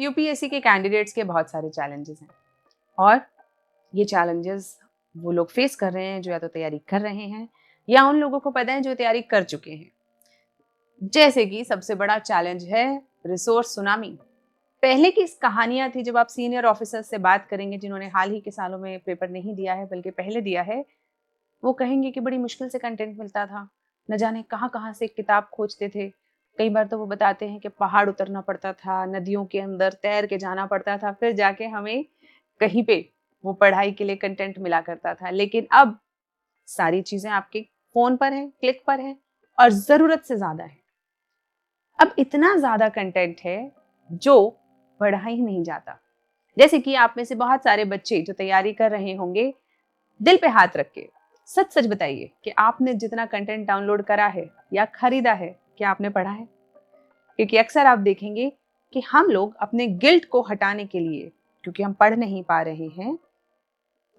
UPSC के candidates के बहुत सारे चैलेंजेस हैं और ये चैलेंजेस वो लोग फेस कर रहे हैं जो या तो तैयारी कर रहे हैं या उन लोगों को पता है जो तैयारी कर चुके हैं। जैसे कि सबसे बड़ा चैलेंज है रिसोर्स सुनामी। पहले की कहानियां थी, जब आप सीनियर ऑफिसर्स से बात करेंगे जिन्होंने हाल ही के सालों में पेपर नहीं दिया है बल्कि पहले दिया है, वो कहेंगे कि बड़ी मुश्किल से कंटेंट मिलता था, न जाने कहाँ कहाँ से किताब खोजते थे। कई बार तो वो बताते हैं कि पहाड़ उतरना पड़ता था, नदियों के अंदर तैर के जाना पड़ता था, फिर जाके हमें कहीं पे वो पढ़ाई के लिए कंटेंट मिला करता था। लेकिन अब सारी चीजें आपके फोन पर है, क्लिक पर है और जरूरत से ज्यादा है। अब इतना ज्यादा कंटेंट है जो पढ़ा ही नहीं जाता। जैसे कि आप में से बहुत सारे बच्चे जो तैयारी कर रहे होंगे, दिल पे हाथ रख के सच सच बताइए कि आपने जितना कंटेंट डाउनलोड करा है या खरीदा है, क्या आपने पढ़ा है? क्योंकि अक्सर आप देखेंगे कि हम लोग अपने गिल्ट को हटाने के लिए, क्योंकि हम पढ़ नहीं पा रहे हैं,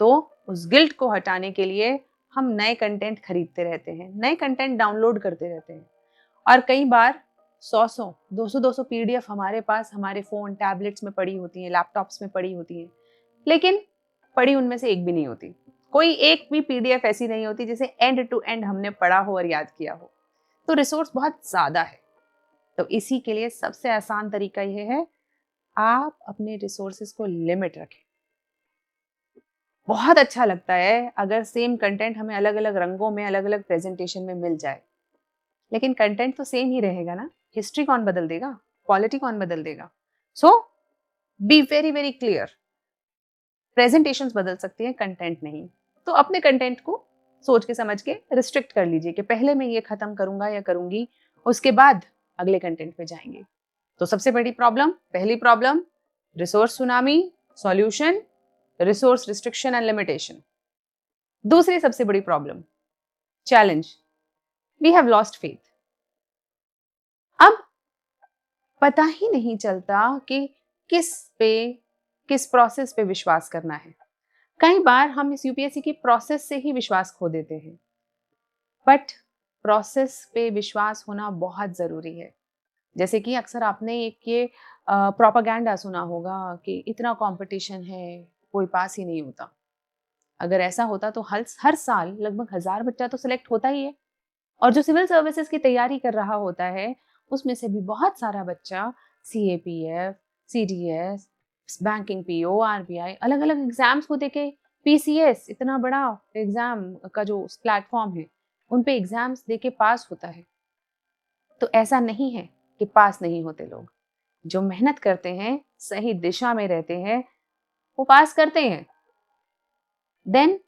तो उस गिल्ट को हटाने के लिए हम नए कंटेंट खरीदते रहते हैं, नए कंटेंट डाउनलोड करते रहते हैं। और कई बार 100 200 पीडीएफ हमारे पास हमारे फोन टैबलेट्स में पड़ी होती हैं, लैपटॉप्स में पड़ी होती हैं, लेकिन पढ़ी उनमें से एक भी नहीं होती। कोई एक भी पीडीएफ ऐसी नहीं होती जिसे एंड टू एंड हमने पढ़ा हो और याद किया हो। तो रिसोर्स बहुत ज्यादा है। तो इसी के लिए सबसे आसान तरीका यह है, आप अपने रिसोर्सेज को लिमिट रखें। बहुत अच्छा लगता है अगर सेम कंटेंट हमें अलग अलग रंगों में, अलग अलग प्रेजेंटेशन में मिल जाए, लेकिन कंटेंट तो सेम ही रहेगा ना। हिस्ट्री कौन बदल देगा, क्वालिटी कौन बदल देगा? So be very very clear. Presentations बदल सकती हैं, कंटेंट नहीं। तो अपने कंटेंट को सोच के समझ के रिस्ट्रिक्ट कर लीजिए कि पहले मैं ये खत्म करूंगा या करूंगी, उसके बाद अगले कंटेंट पे जाएंगे। तो सबसे बड़ी प्रॉब्लम, पहली problem resource tsunami, solution resource restriction and limitation. दूसरी सबसे बड़ी problem, challenge, we have lost faith. अब पता ही नहीं चलता कि किस प्रोसेस पे विश्वास करना है। कई बार हम इस यूपीएससी की प्रोसेस से ही विश्वास खो देते हैं, बट प्रोसेस पे विश्वास होना बहुत जरूरी है। जैसे कि अक्सर आपने एक ये प्रोपागेंडा सुना होगा कि इतना कंपटीशन है, कोई पास ही नहीं होता। अगर ऐसा होता तो हर साल लगभग 1000 बच्चा तो सिलेक्ट होता ही है, और जो सिविल सर्विसेज की तैयारी कर रहा होता है उसमें से भी बहुत सारा बच्चा CAPF, CDS, banking PO, RBI, अलग अलग एग्जाम्स को देके, पीसीएस इतना बड़ा एग्जाम का जो प्लेटफॉर्म है उन पे एग्जाम्स देके पास होता है। तो ऐसा नहीं है कि पास नहीं होते लोग। जो मेहनत करते हैं, सही दिशा में रहते हैं, वो पास करते हैं। देन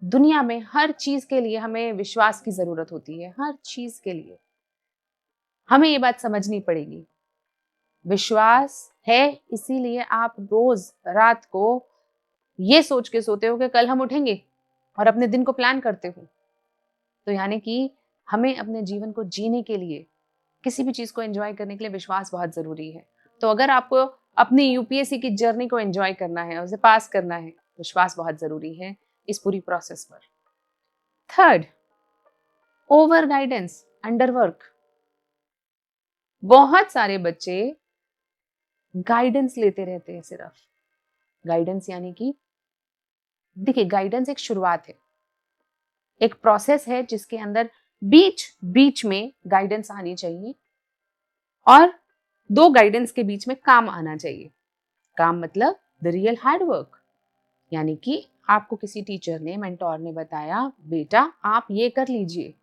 दुनिया में हर चीज के लिए हमें विश्वास की जरूरत होती है। हर चीज के लिए हमें ये बात समझनी पड़ेगी। विश्वास है, इसीलिए आप रोज रात को ये सोच के सोते हो कि कल हम उठेंगे और अपने दिन को प्लान करते हो। तो यानी कि हमें अपने जीवन को जीने के लिए, किसी भी चीज को एंजॉय करने के लिए विश्वास बहुत जरूरी है। तो अगर आपको अपनी यूपीएससी की जर्नी को एंजॉय करना है, उसे पास करना है, विश्वास बहुत जरूरी है इस पूरी प्रोसेस पर। Third, over guidance, under work. बहुत सारे बच्चे गाइडेंस लेते रहते हैं सिर्फ। गाइडेंस यानी कि देखिए, गाइडेंस एक शुरुआत है, एक प्रोसेस है जिसके अंदर बीच बीच में गाइडेंस आनी चाहिए और दो गाइडेंस के बीच में काम आना चाहिए। काम मतलब द रियल हार्ड वर्क, यानी कि आपको किसी टीचर ने, मेंटोर ने बताया बेटा आप ये कर लीजिए,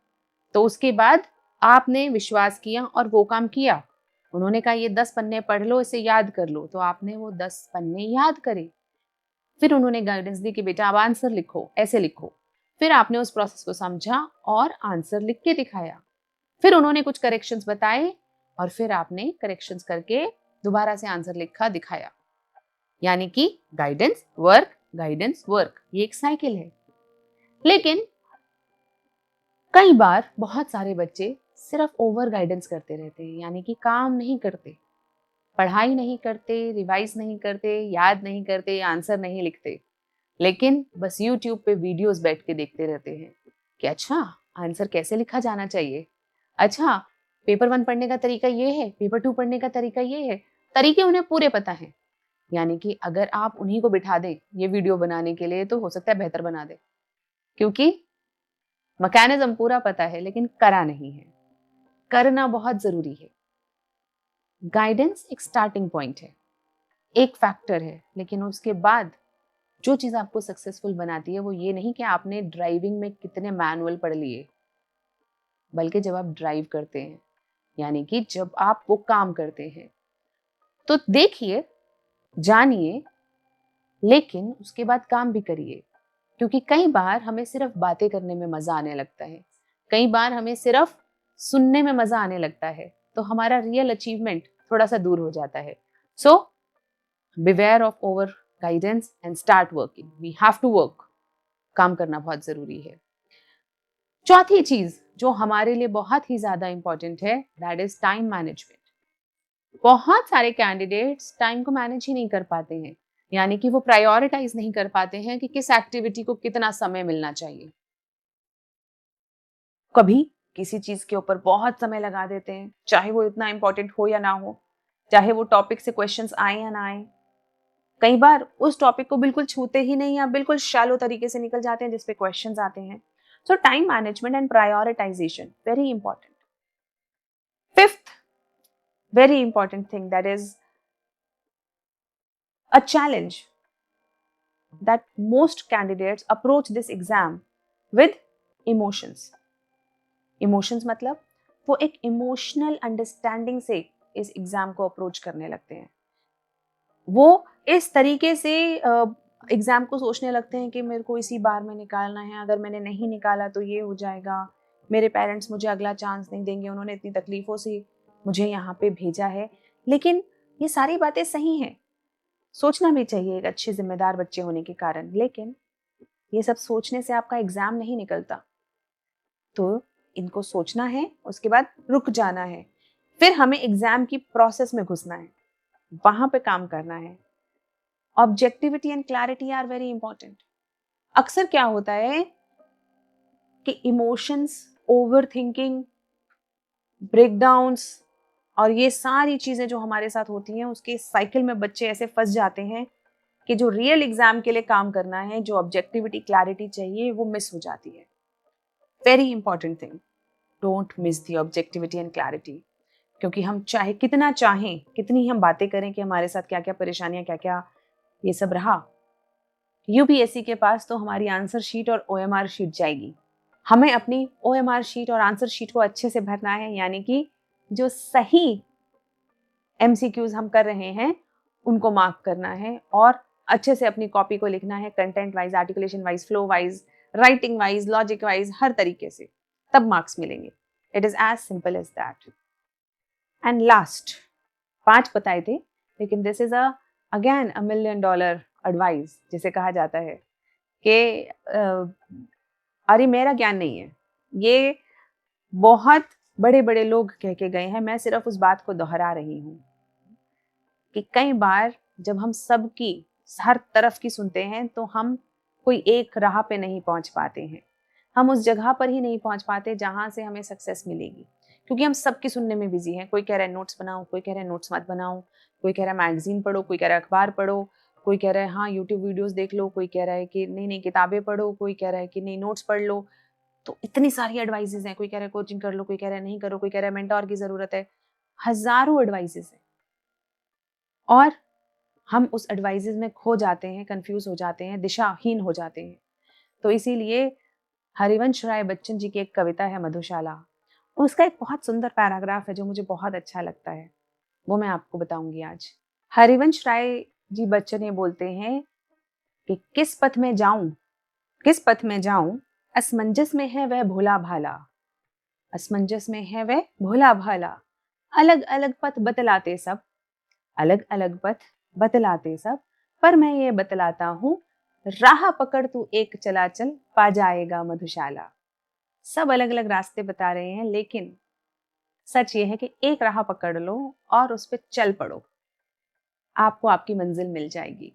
तो उसके बाद आपने विश्वास किया और वो काम किया। उन्होंने कहा ये 10 पन्ने पढ़ लो, इसे याद कर लो, तो आपने वो 10 पन्ने याद करे। फिर उन्होंने गाइडेंस दी कि बेटा अब आंसर लिखो, ऐसे लिखो। फिर आपने उस प्रोसेस को समझा और आंसर लिख के दिखाया। फिर उन्होंने कुछ करेक्शंस बताए और फिर आपने करेक्शंस करके दोबारा से आंसर लिखा, दिखाया। यानी कि गाइडेंस वर्क, ये एक साइकिल है। लेकिन कई बार बहुत सारे बच्चे सिर्फ ओवर गाइडेंस करते रहते हैं, यानी कि काम नहीं करते, पढ़ाई नहीं करते, रिवाइज नहीं करते, याद नहीं करते, आंसर नहीं लिखते, लेकिन बस यूट्यूब पे वीडियोस बैठ के देखते रहते हैं कि अच्छा आंसर कैसे लिखा जाना चाहिए, अच्छा पेपर 1 पढ़ने का तरीका ये है, पेपर 2 पढ़ने का तरीका ये है, तरीके उन्हें पूरे पता हैं। यानी कि अगर आप उन्हीं को बिठा दें ये वीडियो बनाने के लिए, तो हो सकता है बेहतर बना दे, क्योंकि मैकेनिज्म पूरा पता है लेकिन करा नहीं है। करना बहुत जरूरी है। गाइडेंस एक स्टार्टिंग पॉइंट है, एक फैक्टर है, लेकिन उसके बाद जो चीज आपको सक्सेसफुल बनाती है वो ये नहीं कि आपने ड्राइविंग में कितने मैनुअल पढ़ लिए, बल्कि जब आप ड्राइव करते हैं, यानी कि जब आप वो काम करते हैं, तो देखिए, जानिए, लेकिन उसके बाद काम भी करिए। क्योंकि कई बार हमें सिर्फ बातें करने में मजा आने लगता है, कई बार हमें सिर्फ सुनने में मजा आने लगता है, तो हमारा रियल अचीवमेंट थोड़ा सा दूर हो जाता है। So beware of over guidance and start working. We have to work. काम करना बहुत जरूरी है। चौथी चीज जो हमारे लिए बहुत ही ज्यादा इंपॉर्टेंट है, दैट इज टाइम मैनेजमेंट। बहुत सारे कैंडिडेट्स टाइम को मैनेज ही नहीं कर पाते हैं, यानी कि वो प्रायोरिटाइज नहीं कर पाते हैं कि किस एक्टिविटी को कितना समय मिलना चाहिए। कभी किसी चीज के ऊपर बहुत समय लगा देते हैं, चाहे वो इतना इंपॉर्टेंट हो या ना हो, चाहे वो टॉपिक से क्वेश्चंस आए या ना आए। कई बार उस टॉपिक को बिल्कुल छूते ही नहीं, या बिल्कुल शैलो तरीके से निकल जाते हैं जिसपे क्वेश्चंस आते हैं। सो time management and prioritisation very important. Fifth very important thing, that is a challenge that most candidates approach this exam with emotions मतलब वो एक इमोशनल अंडरस्टैंडिंग से इस एग्जाम को अप्रोच करने लगते हैं। वो इस तरीके से एग्जाम को सोचने लगते हैं कि मेरे को इसी बार में निकालना है, अगर मैंने नहीं निकाला तो ये हो जाएगा, मेरे पेरेंट्स मुझे अगला चांस नहीं देंगे, उन्होंने इतनी तकलीफों से मुझे यहाँ पे भेजा है। लेकिन ये सारी बातें सही हैं, सोचना भी चाहिए एक अच्छे जिम्मेदार बच्चे होने के कारण, लेकिन ये सब सोचने से आपका एग्जाम नहीं निकलता। तो इनको सोचना है, उसके बाद रुक जाना है, फिर हमें एग्जाम की प्रोसेस में घुसना है, वहां पे काम करना है। Objectivity and clarity are very important. अक्सर क्या होता है कि इमोशंस, ओवर थिंकिंग, ब्रेकडाउन्स और ये सारी चीजें जो हमारे साथ होती हैं, उसके साइकिल में बच्चे ऐसे फंस जाते हैं कि जो रियल एग्जाम के लिए काम करना है, जो ऑब्जेक्टिविटी क्लैरिटी चाहिए, वो मिस हो जाती है। Very important thing, don't miss the objectivity and clarity. क्योंकि हम चाहे कितना चाहें, कितनी हम बातें करें कि हमारे साथ क्या क्या परेशानियां, क्या क्या ये सब रहा, यूपीएससी के पास तो हमारी आंसर शीट और ओएमआर शीट जाएगी। हमें अपनी ओएमआर शीट और आंसर शीट को अच्छे से भरना है, यानी कि जो सही एमसीक्यूज हम कर रहे हैं उनको मार्क करना है, और अच्छे से अपनी कॉपी को लिखना है, content wise, articulation wise, flow wise, writing wise, logic wise, हर तरीके से, तब मार्क्स मिलेंगे। It is as simple as that. And last, 5 बताए थे, लेकिन this is again $1 million advice, जिसे कहा जाता है कि अरे मेरा ज्ञान नहीं है, ये बहुत बड़े बड़े लोग कह के गए हैं, मैं सिर्फ उस बात को दोहरा रही हूँ कि कई बार जब हम सबकी, हर तरफ की सुनते हैं, तो हम कोई एक राह पे नहीं पहुंच पाते हैं, हम उस जगह पर ही नहीं पहुंच पाते जहां से हमें सक्सेस मिलेगी, क्योंकि हम सबकी सुनने में बिजी हैं। कोई कह रहा है नोट्स बनाओ, कोई कह रहा है नोट्स मत बनाओ, कोई कह रहा है मैगजीन पढ़ो, कोई कह रहा है अखबार पढ़ो, कोई कह रहा है हाँ यूट्यूब वीडियोस देख लो, कोई कह रहा है कि नहीं नहीं किताबें पढ़ो, कोई कह रहा है कि नहीं नोट्स पढ़ लो। तो इतनी सारी एडवाइसेस हैं, कोई कह रहा है कोचिंग कर लो, कोई कह रहा है नहीं करो, कोई कह रहा है मेंटोर की जरूरत है, हजारों एडवाइसेस हैं, और हम उस एडवाइसेस में खो जाते हैं, कंफ्यूज हो जाते हैं, दिशाहीन हो जाते हैं। तो इसीलिए हरिवंश राय बच्चन जी की एक कविता है मधुशाला, उसका एक बहुत सुंदर पैराग्राफ है जो मुझे बहुत अच्छा लगता है, वो मैं आपको बताऊंगी आज। हरिवंश राय जी बच्चन ये बोलते हैं कि किस पथ में जाऊं, किस पथ में जाऊं, असमंजस में है वह भोला भाला, असमंजस में है वह भोला भाला, अलग अलग पथ बतलाते सब, अलग अलग पथ बतलाते सब, पर मैं ये बतलाता हूँ, राह पकड़ तू एक चला चल, पा जाएगा मधुशाला। सब अलग अलग रास्ते बता रहे हैं, लेकिन सच ये है कि एक राह पकड़ लो और उस पर चल पड़ो, आपको आपकी मंजिल मिल जाएगी।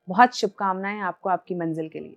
बहुत शुभकामनाएं आपको आपकी मंजिल के लिए।